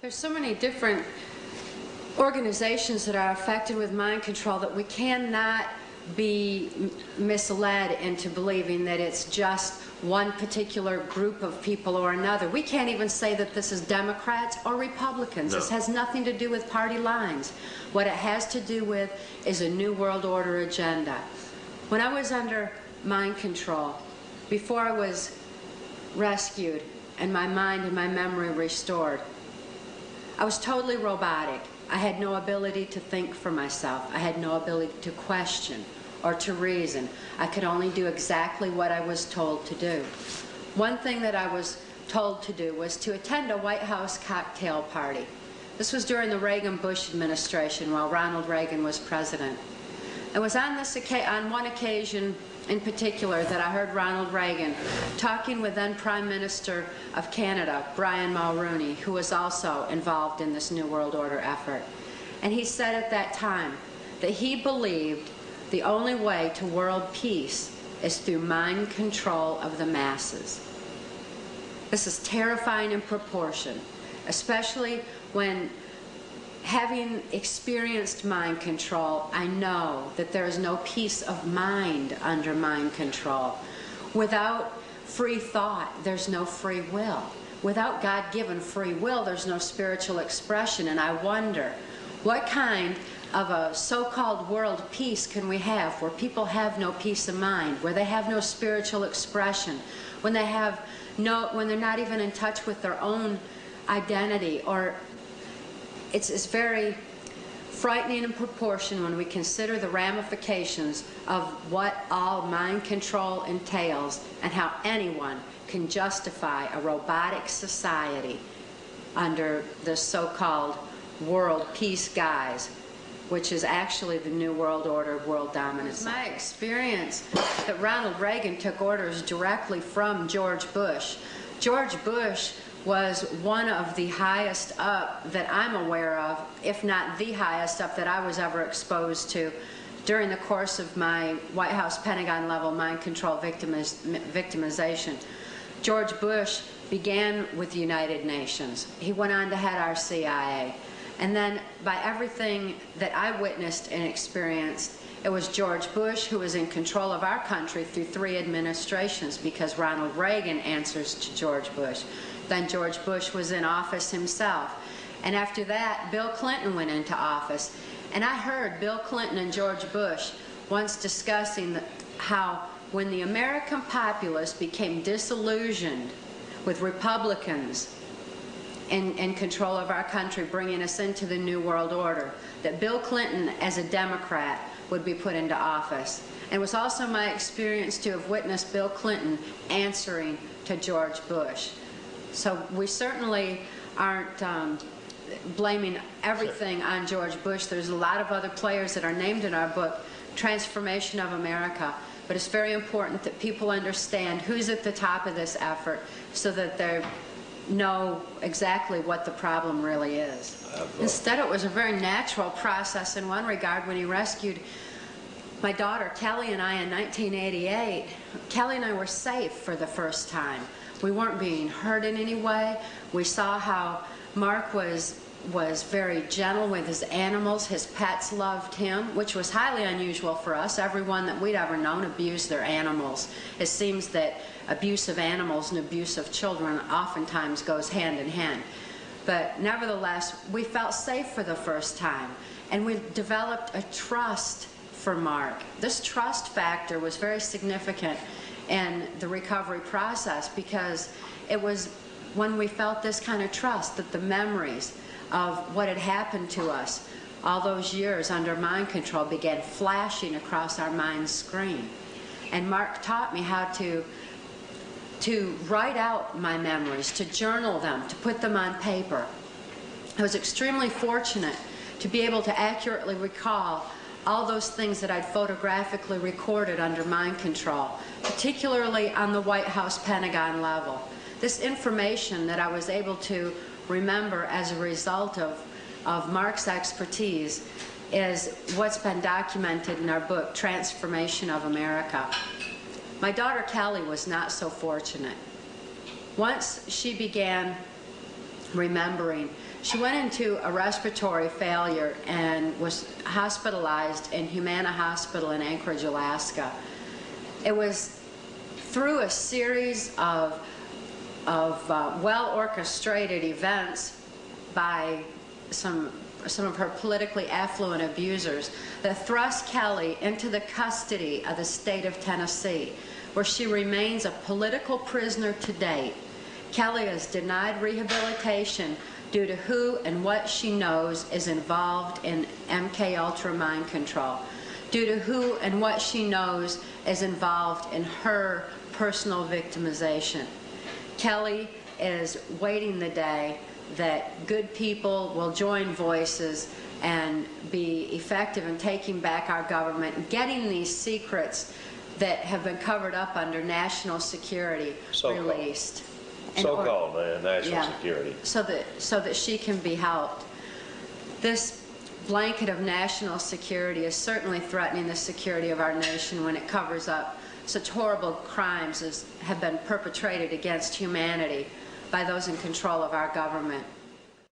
There's so many different organizations that are affected with mind control that we cannot be misled into believing that it's just one particular group of people or another. We can't even say that this is Democrats or Republicans. No. This has nothing to do with party lines. What it has to do with is a New World Order agenda. When I was under mind control, before I was rescued and my mind and my memory restored, I was totally robotic. I had no ability to think for myself. I had no ability to question or to reason. I could only do exactly what I was told to do. One thing that I was told to do was to attend a White House cocktail party. This was during the Reagan-Bush administration while Ronald Reagan was president. It was on one occasion in particular that I heard Ronald Reagan talking with then Prime Minister of Canada, Brian Mulroney, who was also involved in this New World Order effort. And he said at that time that he believed the only way to world peace is through mind control of the masses. This is terrifying in proportion, especially when, having experienced mind control, I know that there is no peace of mind under mind control. Without free thought, there's no free will. Without God-given free will, there's no spiritual expression. And I wonder, what kind of a so-called world peace can we have where people have no peace of mind, where they have no spiritual expression, when they have when they're not even in touch with their own identity? Or it's very frightening in proportion when we consider the ramifications of what all mind control entails and how anyone can justify a robotic society under the so-called world peace guise, which is actually the New World Order, world dominance. It's my experience that Ronald Reagan took orders directly from George Bush. George Bush was one of the highest up that I'm aware of, if not the highest up that I was ever exposed to during the course of my White House Pentagon level mind control victimization. George Bush began with the United Nations. He went on to head our CIA. And then by everything that I witnessed and experienced, it was George Bush who was in control of our country through 3 administrations, because Ronald Reagan answers to George Bush. Then George Bush was in office himself. And after that, Bill Clinton went into office. And I heard Bill Clinton and George Bush once discussing how when the American populace became disillusioned with Republicans in control of our country, bringing us into the New World Order, that Bill Clinton, as a Democrat, would be put into office. And it was also my experience to have witnessed Bill Clinton answering to George Bush. So we certainly aren't blaming everything on George Bush. There's a lot of other players that are named in our book, Transformation of America. But it's very important that people understand who's at the top of this effort so that they know exactly what the problem really is. Instead, it was a very natural process in one regard. When he rescued my daughter Kelly and I in 1988, Kelly and I were safe for the first time. We weren't being hurt in any way. We saw how Mark was very gentle with his animals. His pets loved him, which was highly unusual for us. Everyone that we'd ever known abused their animals. It seems that abuse of animals and abuse of children oftentimes goes hand in hand. But nevertheless, we felt safe for the first time, and we developed a trust for Mark. This trust factor was very significant in the recovery process, because it was when we felt this kind of trust that the memories of what had happened to us all those years under mind control began flashing across our mind's screen. And Mark taught me how to write out my memories, to journal them, to put them on paper. I was extremely fortunate to be able to accurately recall all those things that I'd photographically recorded under mind control, particularly on the White House Pentagon level. This information that I was able to remember as a result of Mark's expertise is what's been documented in our book, Transformation of America. My daughter Kelly was not so fortunate. Once she began remembering She went into a respiratory failure and was hospitalized in Humana Hospital in Anchorage, Alaska. It was through a series of well-orchestrated events by some of her politically affluent abusers that thrust Kelly into the custody of the state of Tennessee, where she remains a political prisoner to date. Kelly is denied rehabilitation due to who and what she knows is involved in MK Ultra mind control, due to who and what she knows is involved in her personal victimization. Kelly is waiting the day that good people will join voices and be effective in taking back our government and getting these secrets that have been covered up under national security released. So-called national security. So that she can be helped. This blanket of national security is certainly threatening the security of our nation when it covers up such horrible crimes as have been perpetrated against humanity by those in control of our government.